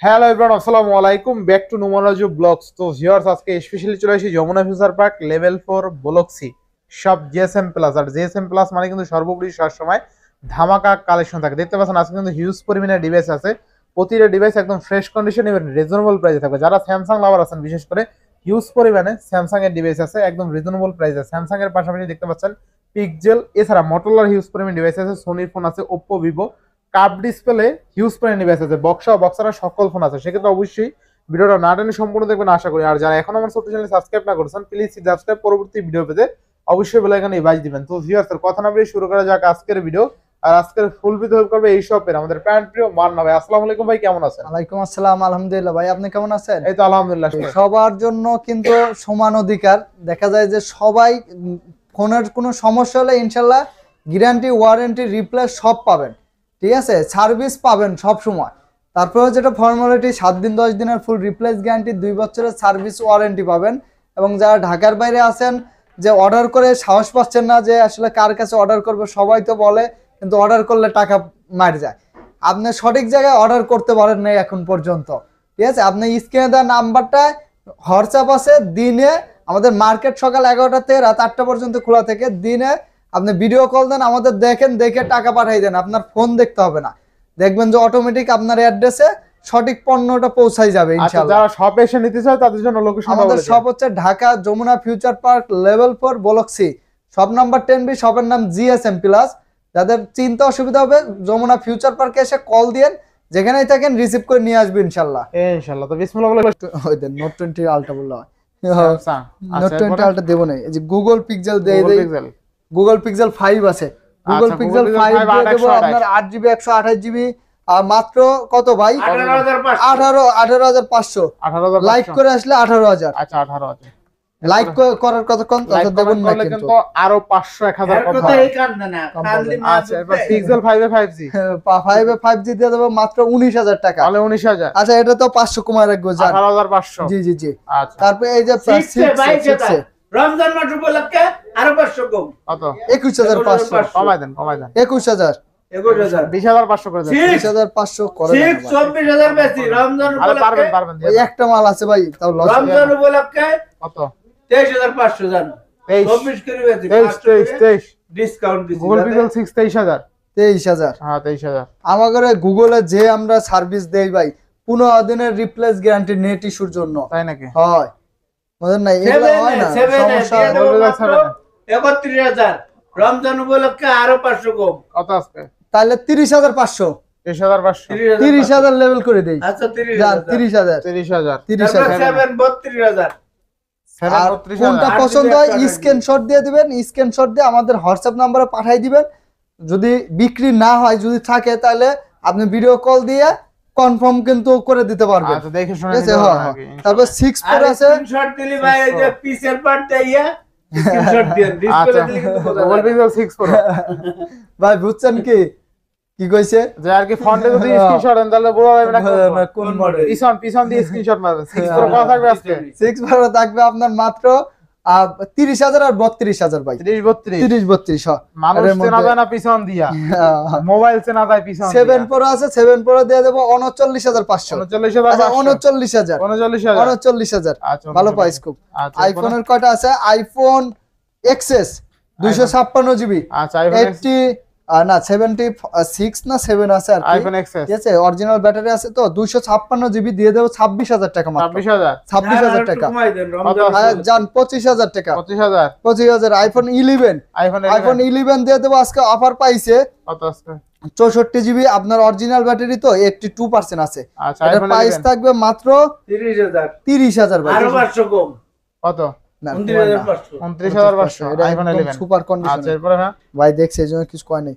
Hello everyone, আসসালামু আলাইকুম, back to Nomaraju vlogs. তো ভিউয়ার্স, আজকে স্পেশালি চলে আসি Jamuna future park level 4 block C সব জিএসএম প্লাস। আর জিএসএম প্লাস মানে কিন্তু সর্বোপরি সবসময় ধামাকা কালেকশন থাকে। দেখতে পাচ্ছেন আজকে কিন্তু হিউজ পরিমাণে ডিভাইস আছে। প্রতিটা ডিভাইস একদম ফ্রেশ কন্ডিশন এবং রিজনেবল প্রাইসে থাকবে। যারা স্যামসাং লাভার আছেন, বিশেষ করে হিউজ পরিমাণে স্যামসাং এর ডিভাইস আছে একদম রিজনেবল প্রাইসে। স্যামসাং এর পাশাপাশি দেখতে পাচ্ছেন পিক্সেল, এছাড়া মোটরোলার হিউজ পরিমাণে ডিভাইস আছে, সোনির ফোন আছে, Oppo, Vivo, cup display huge পরিমাণে ডিভাইস আছে, বক্সারা সকল ফোন আছে। সেক্ষেত্রে অবশ্যই ভিডিওটা না টেনে সম্পূর্ণ দেখবেন আশা করি। আর যারা এখন আমার ছোট্ট চ্যানেল সাবস্ক্রাইব না করেছেন, প্লিজ সাবস্ক্রাইব, পরবর্তী ভিডিও পেতে অবশ্যই বেল আইকনে বাজ দিবেন। তো ভিউয়ার্স, কথা না বলে শুরু করা যাক আজকের ভিডিও। আর আজকের ফুল ভিডিও হেল্প করবে এই শপের আমাদের প্যান্ট প্রিয় মান্না ভাই। আসসালামু আলাইকুম ভাই, কেমন আছেন? ওয়ালাইকুম আসসালাম, আলহামদুলিল্লাহ ভাই, আপনি কেমন আছেন? এই তো আলহামদুলিল্লাহ। সবার জন্য কিন্তু সমান অধিকার। দেখা যায় যে সবাই ফোনের কোনো সমস্যা হলে ইনশাল্লাহ গ্যারান্টি, ওয়ারেন্টি, রিপ্লেস সব পাবেন, ঠিক আছে? সার্ভিস পাবেন সব সময়। তারপরে যেটা ফর্মালিটি, 7 দিন 10 দিনের ফুল রিপ্লেস গ্যারান্টি, 2 বছরের সার্ভিস ওয়ারেন্টি পাবেন। এবং যারা ঢাকার বাইরে আছেন, যে অর্ডার করে সাহস পাচ্ছেন না যে আসলে কার কাছে অর্ডার করবে, সবাই তো বলে কিন্তু অর্ডার করলে টাকা মার যায়। আপনি সঠিক জায়গায় অর্ডার করতে পারেন নাই এখন পর্যন্ত, ঠিক আছে? আপনি স্ক্রিনে দেওয়া নাম্বারটা হোয়াটসঅ্যাপ আছে। দিনে আমাদের মার্কেট সকাল 11টা থেকে রাত 8টা পর্যন্ত খোলা থেকে। দিনে আপনি ভিডিও কল দেন, আমাদের দেখেন, দেখে টাকা পাঠাই দেন, আপনার ফোন দেখতে হবে না। দেখবেন যে অটোমেটিক আপনার অ্যাড্রেসে সঠিক পণ্যটা পৌঁছাই যাবে ইনশাআল্লাহ। যারা শপে এসে নিতে চায় তাদের জন্য লোকেশন আমাদের শপ হচ্ছে Dhaka Jamuna future park level 4 block C, shop number 10B, শপের নাম জিএসএম প্লাস। যাদের চিন্তা অসুবিধা হবে যমুনা ফিউচার পার্কে এসে কল দিয়েন, যেখানেই থাকেন রিসিভ করে নিয়ে আসবে ইনশাআল্লাহ। ইনশাআল্লাহ। তো বিসমিল্লাহ বলে ওই দেন নোট 20 আলট্রা বললাম, স্যামসাং নোট 20 আলট্রা দেব না। এই যে গুগল পিক্সেল দেই, গুগল পিক্সেল 5 আছে। গুগল পিক্সেল 5 দিয়ে দেব আপনার 8GB 128GB। আর মাত্র কত ভাই? 18,500। লাইক করে আসলে 18,000। আচ্ছা 18,000 লাইক করার কতক্ষণ দেবেন না কিন্তু আরো 500 1000 কম হয়। আচ্ছা, এবার পিক্সেল 5 এ 5G 5G দিয়ে দেব মাত্র 19,000 টাকা। তাহলে 19,000। আচ্ছা, এটা তো 500 কমায় রাখবো, জান 18,500। জি জি জি। আচ্ছা, তারপর এই যে রমজান মাস উপলক্ষে আরো 500 কম, কত? 21,500 কমাই দেন 21,000 20,500 করে দেন। 20,500 করে দেন। 24,000 বেশি রমজান আরে উপলক্ষে। পারবেন ওই একটা মাল আছে ভাই, তাও লস। রমজান উপলক্ষে কত? 23,500 জান। 24 করে বেশি 23 ডিসকাউন্ট দিছি। Google pixel 6 23,000। 23,000। হ্যাঁ 23,000। আমাদের গুগলে যে আমরা সার্ভিস দেই ভাই, 15 দিনের রিপ্লেস গ্যারান্টি নেট ইস্যুর জন্য। তাই নাকি? হয় বুঝেন না? এগুলো হয় না সমস্যা। 31,000 রমজান উপলক্ষে আরো 500 কম। কত আসবে? তাহলে 30,500। 30,500। 30,000 লেভেল করে দেই। আচ্ছা 30,000। 30,000। 32,000। আর কোনটা পছন্দ হয় স্ক্রিনশট দিয়ে দিবেন, স্ক্রিনশট দিয়ে আমাদের হোয়াটসঅ্যাপ নম্বরে পাঠিয়ে দিবেন। যদি বিক্রি না হয়, যদি থাকে, তাহলে আপনি ভিডিও কল দিয়ে কনফার্ম কিন্তু করে দিতে পারবেন। আচ্ছা, দেখে শুনে ঠিক আছে? হ্যাঁ। তারপর 6 Pro আছে। স্ক্রিনশট দিলি ভাই, এই যে পিসের পার্ট দেইয়া স্ক্রিনশট দেন, ডিসপ্লে দিলি কিন্তু বোঝা গুগল যায়। পিক্সেল 6 Pro ভাই বুঝছেন কি কইছে? যে আর কি ফন্টে যদি স্ক্রিনশট দেন তাহলে বোঝা যাবে না কোন মডেল। পিছন দিয়ে স্ক্রিনশট মারবেন। 6 Pro কত থাকবে আজকে? 6 Pro থাকবে আপনার মাত্র 30,000 আর 32,000 ভাই। 30-32 মানুষ চেনা যায় না পিছন দিয়া, মোবাইল চেনা যায় পিছন। 7 Pro আছে, 7 Pro দিয়ে দেব 39,500। 39,000। আচ্ছা, ভালো প্রাইস খুব। আইফোনের কয়টা আছে? IPhone XS 256GB। আচ্ছা, আইফোন 80 না 76 না 7 আছে আর কি। আইফোন XS ঠিক আছে, অরিজিনাল ব্যাটারি আছে তো। 256GB দিয়ে দেব 26,000 টাকা মাত্র। 26,000 টাকা কমাই দেন রমজান। জান 25,000 টাকা। 25,000। আইফোন 11 আইফোন 11 দিয়ে দেবো আজকে, অফার পাইছে। কত আজকে? 64GB আপনার অরিজিনাল ব্যাটারি তো 82% আছে। আচ্ছা, এটার প্রাইস থাকবে মাত্র 30,000 ভাই। আরো 500 কম। কত? 29,500। IPhone 11 super condition. আচ্ছা, এরপরে হ্যাঁ ভাই দেখছে এজন্য কিছু কয় নাই।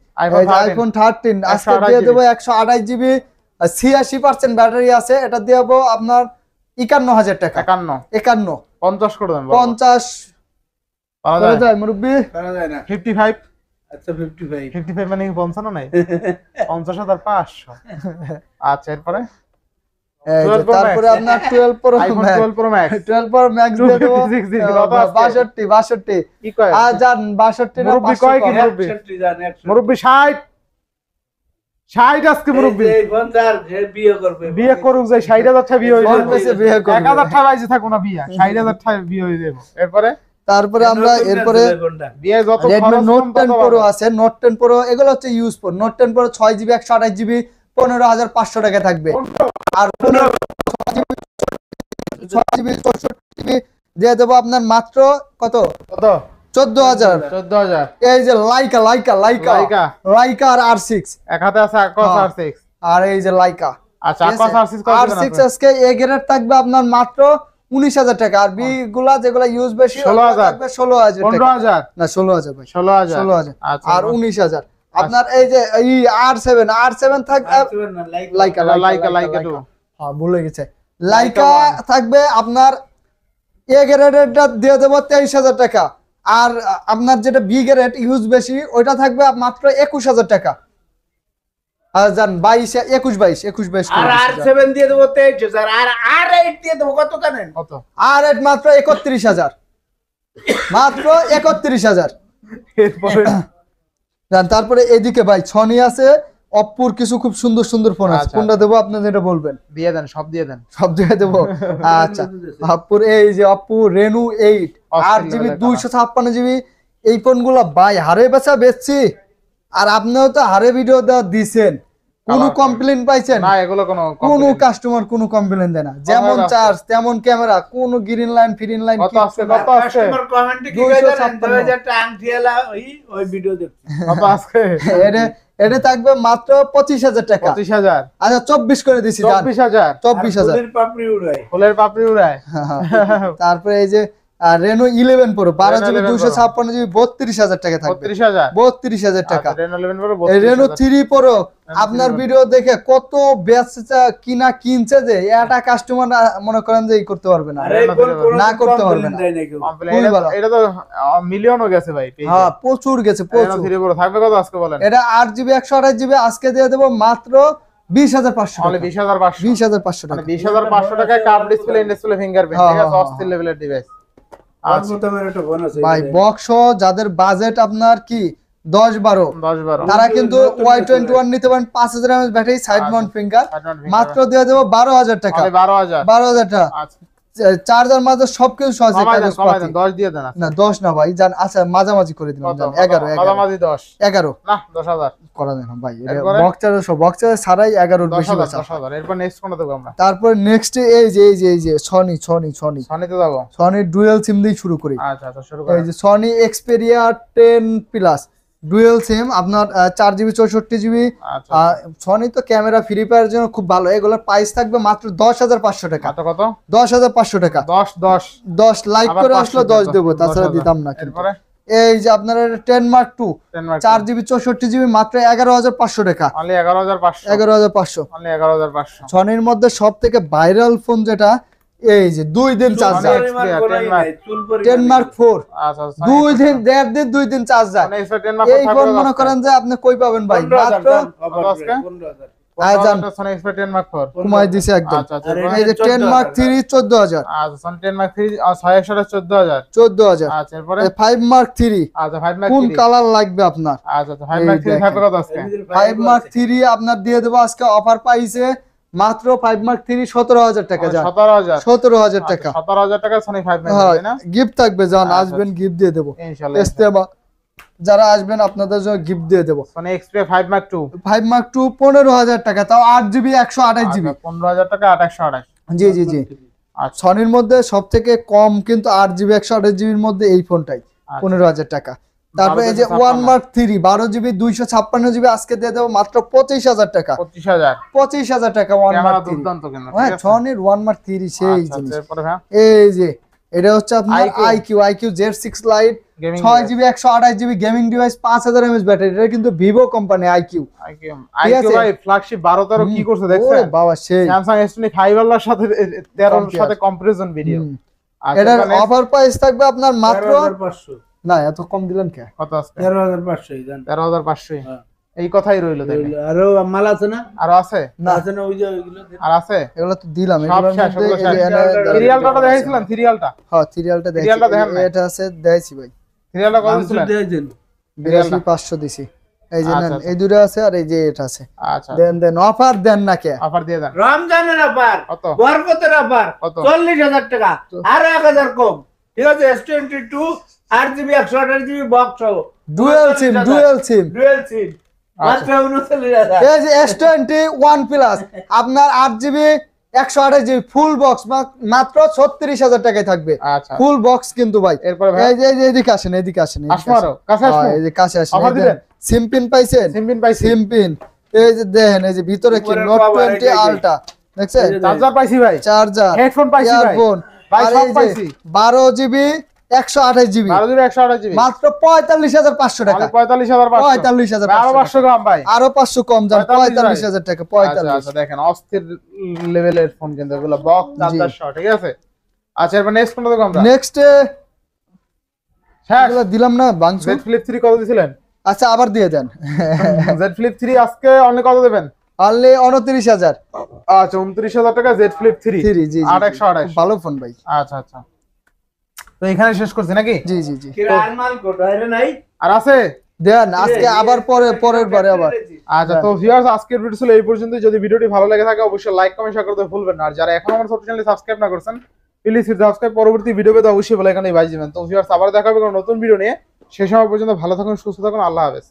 আইফোন 13 আজকে দিয়ে দেবো 128GB, 86% ব্যাটারি আছে। এটা দিয়ে দেবো আপনার 51,000 টাকা। 51 50 করে দেন। 50 করে যায় মুরব্বি। করা যায় না। 55। আচ্ছা 55 মানে 55 নাই 50,500। আচ্ছা, এরপরে তারপরে আপনার 12 Pro iPhone 12 Pro Max 12 Pro Max দিয়ে দেবো 62 কি কয়? আর জান 62 না মুরব্বি কয় কি? মুরব্বি 61 জান 100 মুরব্বি 60 60 আজকে মুরব্বি এই ফোন যার যে বিয়ে করবে বিয়ে করুক যে 60,000 টাকা বিয়ে হয়ে ফোন যাবে বেচে বিয়ে করবে। 1000 টাকা বাইজে থাকো না বিয়ে 60,000 টাকা বিয়ে হয়ে যাবে এরপরে তারপরে আমরা এরপরে বিয়ে যত Redmi খরচ Note কম 10 তত Pro ভালো। আছে, Note 10 Pro এগুলো হচ্ছে use phone. Note 10 Pro 6GB 128GB 15,500 টাকা থাকবে। আর 6GB 64GB দিয়ে দেবো আপনার মাত্র কত কত 14,000। 14,000 এই যে লাইকা লাইকা আর R6 এক হাতে আছে আকস হ্যাঁ। R6 আর এই যে লাইকা আচ্ছা আকস R6 কত R6 আজকে এ গ্রেড থাকবে আপনার মাত্র 19,000 টাকা। আর বি গুলা যেগুলা ইউজ বেশি 16,000 থাকবে 16,000 টাকা। 15,000 না 16,000 ভাই 16,000 16,000 আচ্ছা আর 19,000 আপনার এই যে এই R7 থাকবে লাইকা লাইকা টু হ্যাঁ ভুলে গেছে। লাইকা থাকবে আপনার এ গ্রেডেরটা দিয়ে দেবো 23,000 টাকা। আর আপনার যেটা বি গ্রেড ইউজ বেশি ওইটা থাকবে মাত্র 21,000 টাকা। আর জান 21 আর R7 দিয়ে দেবো 23,000 আর R8 দিয়ে দেবো কত জানেন? কত আর রেট মাত্র 31,000 মাত্র 31,000 এরপরে জান। তারপরে এদিকে ভাই সনি আছে, অপ্পোর কিছু খুব সুন্দর সুন্দর ফোন আছে। আচ্ছা। কোনটা দেবো আপনি যেটা বলবেন দিয়ে দেন সব দিয়ে দেন সব দিয়ে দেবো। আচ্ছা অপ্পোর এই যে অপ্পো রেনু 8 8GB 256GB এই ফোনগুলো ভাই হারে বেচা বেচছি। আর আপনিও তো হারে ভিডিও দেওয়া দিছেন, কোনো কমপ্লেইন পাইছেন? না এগুলো কোনো কাস্টমার কোনো কমপ্লেইন দেয় না। যেমন চার্জ তেমন ক্যামেরা, কোনো গ্রিন লাইন ফিরিন লাইন কত আছে কত আছে কাস্টমার কমেন্টে কি কয় জানেন? 2000 টাকা আংটিয়ালা ওই ভিডিও দেখছি। কত আছে এটা থাকবে মাত্র 25,000 টাকা। 25,000 আচ্ছা 24 করে দিছি জান। 24,000 24,000 ফুলের পাপড়ি উড়ায়। ফুলের পাপড়ি উড়ায় তারপরে এই যে রেনো 11 Pro 12GB 256GB 32,000 টাকা থাকবে। 32,000 32,000 টাকা। রেনো 11 Pro এই রেনো 32,000 3 Pro আপনার ভিডিও দেখে কত বেচা কিনা কিনছে যে এটা কাস্টমার মনে করেন যে ই করতে পারবে না, আরে কোন না করতে পারবে না। দেয় না কেউ। কমপ্লেইন এটা তো মিলিয়নও গেছে ভাই পেজে। হ্যাঁ প্রচুর গেছে রেনো প্রচুর। 3 Pro থাকবে কত আজকে বলেন? এটা 8GB 128GB আজকে দিয়ে দেবো মাত্র 20,500 তাহলে টাকা। 20,500 20,500 মানে টাকা। 20,500 টাকায় curve display in display fingerprint ঠিক আছে হ্যাঁ, অস্থির লেভেলের ডিভাইস আচ্ছা তোমার একটা ফোন আছে ভাই বক্স যাদের বাজেট আপনার কি 10-12 10-12 তারা কিন্তু Y21 নিতে পারেন 5,000 mAh battery side Mount finger মাত্র দিয়ে দেবো 12,000 টাকা। তাহলে 12,000 12,000 টাকা আচ্ছা চার্জার মাঝে সবকিছু আছে। কমাই দেন 10 দিয়ে দেন না 10 না ভাই জান। আচ্ছা মাঝামাঝি করে দিলাম জান 11 মাঝামাঝি 10 11 না 10,000 করা দেন ভাই। এরপরে? বক্সের ছাড়াই 11 এর বেশি 10,000 বেচা। 10,000 এরপর নেক্সট কোনটা দেবো আমরা? তারপর নেক্সট এই যে সনি সনিতে যাবো সনি ডুয়াল সিম দিয়ে শুরু করি। আচ্ছা আচ্ছা শুরু এই করেন যে Sony Xperia 10 plus dual SIM আপনার 4GB 64GB। আচ্ছা সনি তো ক্যামেরা ফ্রি ফায়ার জন্য খুব ভালো। এগুলোর প্রাইস থাকবে মাত্র 10,500 টাকা। কত 10,500 টাকা। 10 লাইক আবার করে 500 আসলে 10 দেবো, তাছাড়া 10,000 দিতাম না কিন্তু। এরপরে এই যে আপনার 10 Mark II 10 mark 4GB 64GB মাত্র 11,500 টাকা। অনলি 11,500 11,500 অনলি 11,500 সনির মধ্যে সব থেকে ভাইরাল ফোন যেটা এই যে 2 দিন চার্জ যায়। পরিমাণ কোনোই নাই, চুল 10 Mark IV আচ্ছা 2 দিন 1.5 দিন 2 দিন চার্জ যায়। মানে এক্সট্রা 10 মার্ক এই ফোন মনে করেন যে আপনি কই পাবেন ভাই? মাত্র আজকে? 15,000 আজান সনি এক্সট্রা 10 মার্ক 4 কমাই দিছে একদম। আচ্ছা আচ্ছা আরে এই যে 10 Mark III 14,000 আচ্ছা সনি 10 মার্ক 3 6 14,000 14,000। আচ্ছা এরপরে 5 Mark III আচ্ছা 5 মার্ক কোন 3 কালার লাগবে আপনার? আচ্ছা 5 মার্ক 3 থাকবে কত আজকে? 5 Mark III আপনার দিয়ে দেবো আজকে অফার পাইছে মাত্র 5 Mark III 17,000 টাকা যান। 17,000 17,000 টাকা। 17,000 টাকা সনি 5 মার্ক হ্যাঁ তাই না গিফট থাকবে যান আচ্ছা, আসবেন গিফট দিয়ে দেবো। ইনশাআল্লাহ ইস্তেমা যারা আসবেন আপনাদের জন্য গিফট দিয়ে দেবো। সনি এক্সপ্রে 5 মার্ক 2 5 Mark II 15,000 টাকা তাও 8GB 128GB। 15,000 টাকা 2828 জি জি জি আচ্ছা সনির মধ্যে সব থেকে কম কিন্তু 8GB 128GB এর মধ্যে এই ফোনটাই 15,000 টাকা। তারপরে এই যে 1 Mark III 12GB 256GB আজকে দিয়ে দেবো মাত্র 25,000 টাকা। 25,000 টাকা 1 ক্যামেরা Mark III। দুর্দান্ত কেন হ্যাঁ সনির 1 Mark III সেই আচ্ছা জিনিস। এরপরে ভাই এই যে এটা হচ্ছে আপনার IQ Z6 Lite gaming 6GB 128GB gaming device 5,000 mAh battery. এটা কিন্তু ভিভো কোম্পানি IQ। IQ ভাই ফ্ল্যাগশিপ 12 13 কি করছে ওরে দেখছেন বাবা সেই Samsung S25 এর সাথে 13 এর সাথে কম্পারিজন ভিডিও এটার অফার প্রাইস থাকবে আপনার মাত্র 13,500 না এত কম দিলেন কে? কত আছে 13,500 জান। 13,500 হ্যাঁ। এই কথাই রইলো তাইলে আরো মাল আছে না? আর আছে না আছে না ওই যে ওইগুলো আর আছে এগুলো তো দিলাম সব এগুলোর শেষ মধ্যে ওগুলো এই যে শেষ সিরিয়ালটা দেখাইছিলাম সিরিয়ালটা হ্যাঁ সিরিয়ালটা সিরিয়ালটা দেখেন দেখছি নাই? এটা আছে দেখাইছি ভাই সিরিয়ালটা কত মাংস দিছিলেন দিয়েছেন। 82,500 দিছি এই যে আচ্ছা, নেন, আচ্ছা। এই দুটো আছে আর এই যে এটা আছে। আচ্ছা দেন অফার দেন না কে? অফার দিয়ে দেন রমজানের অফার, কত বরকতের অফার, কত 40,000 টাকা, আরো 1,000 কম। ঠিক আছে, S22 8GB 128GB বক্স সহ dual SIM, 39,000 dual SIM. Dual SIM মাত্র 39,000। এই যে S21 প্লাস আপনার 8GB 128GB ফুল বক্স মাত্র 36,000 টাকায় থাকবে। আচ্ছা ফুল বক্স কিন্তু ভাই। এরপরে ভাই এই যে এদিকে আসেন, এদিকে আসেন, এদিকে আসবো আরো আসেন। কাছে আসবো এই যে কাছে আসেন। অফার দিবেন? সিমপিন পাইছেন? সিমপিন পাইছি সিমপিন। এই যে দেখেন, এই যে ভিতরে কি উপরের নোট cover, 20 এই যে। আলট্রা দেখছেন? এই যে চার্জার পাইছি ভাই চার্জার, হেডফোন পাইছি ভাই ইয়ারফোন, ভাই আর সব এই যে পাইছি 12GB 128GB 12/128 মাত্র 45,500 টাকা। 45,500 45,500 আরো 500 গ্রাম ভাই আরো 500 কম যান, 45,000 45,000 টাকা। আচ্ছা 45। আচ্ছা দেখেন অস্থির লেভেলের ফোন কিন্তু এগুলো বক্স চার্জার সহ ঠিক আছে আচ্ছা এরপর নেক্সট কোনটা দেখো আমরা নেক্সট শেষ এগুলো দিলাম না বাংশু। Z Flip 3 কত দিছিলেন আচ্ছা আবার দিয়ে দেন। Z Flip 3 আজকে অনলি কত দেবেন অনলি 29,000। আচ্ছা 29,000 টাকা Z Flip 3 জি জি 8/128 ভালো ফোন ভাই। আচ্ছা আচ্ছা তো এখানে শেষ করছি নাকি জি জি জি কি আর মাল কোটা এর নাই? আর আছে দেন আজকে আবার পরের বারে আবার। আচ্ছা তো ভিউয়ার্স আজকের ভিডিও ছিল এই পর্যন্ত যদি ভিডিওটি ভালো লেগে থাকে অবশ্যই লাইক কমেন্ট শেয়ার করতে ভুলবেন না আর যারা এখনো আমার ছোট চ্যানেলে সাবস্ক্রাইব না করেছেন প্লিজ সাবস্ক্রাইব পরবর্তী ভিডিও পেতে অবশ্যই বেল আইকনে বাজিয়ে দিবেন তো ভিউয়ার্স আবার দেখা হবে কোনো নতুন ভিডিও নিয়ে সেই সময় পর্যন্ত ভালো থাকুন সুস্থ থাকুন আল্লাহ হাফেজ